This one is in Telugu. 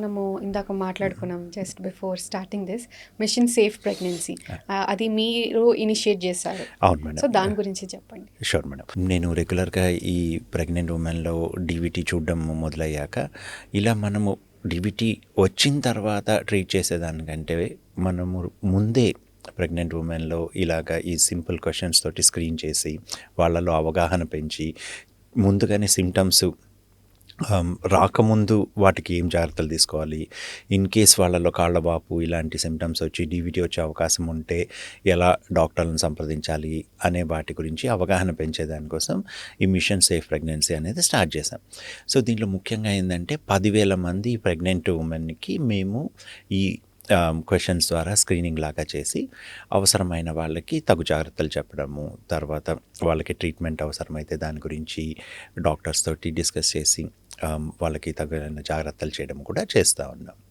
మనము ఇందాక మాట్లాడుకున్నాం just before starting this mission safe pregnancy, అది మీరు ఇనిషియేట్ చేశారు. అవును మేడం. సో దాని గురించి చెప్పండి. Sure madam. నేను రెగ్యులర్గా ఈ ప్రెగ్నెంట్ ఉమెన్లో డీవీటీ చూడడం మొదలయ్యాక ఇలా మనము డీవీటీ వచ్చిన తర్వాత ట్రీట్ చేసేదానికంటే మనము ముందే ప్రెగ్నెంట్ ఉమెన్లో ఇలాగ ఈ సింపుల్ క్వశ్చన్స్ తోటి స్క్రీన్ చేసి వాళ్ళలో అవగాహన పెంచి ముందుగానే సిమ్టమ్స్ రాకముందు వాటికి ఏం జాగ్రత్తలు తీసుకోవాలి, ఇన్ కేస్ వాళ్ళలో కాళ్ళవాపు ఇలాంటి సిమ్టమ్స్ వచ్చి డీవీటీ వచ్చే అవకాశం ఉంటే ఎలా డాక్టర్లను సంప్రదించాలి అనే వాటి గురించి అవగాహన పెంచేదానికోసం ఈ మిషన్ సేఫ్ ప్రెగ్నెన్సీ అనేది స్టార్ట్ చేశాం. సో దీంట్లో ముఖ్యంగా ఏంటంటే 10,000 మంది ప్రెగ్నెంట్ ఉమెన్కి మేము ఈ క్వశ్చన్స్ ద్వారా స్క్రీనింగ్ లాగా చేసి అవసరమైన వాళ్ళకి తగు జాగ్రత్తలు చెప్పడము, తర్వాత వాళ్ళకి ట్రీట్మెంట్ అవసరమైతే దాని గురించి డాక్టర్స్ తోటి డిస్కస్ చేసి వాళ్ళకి తగిన జాగ్రత్తలు చేయడం కూడా చేస్తూ ఉన్నాం.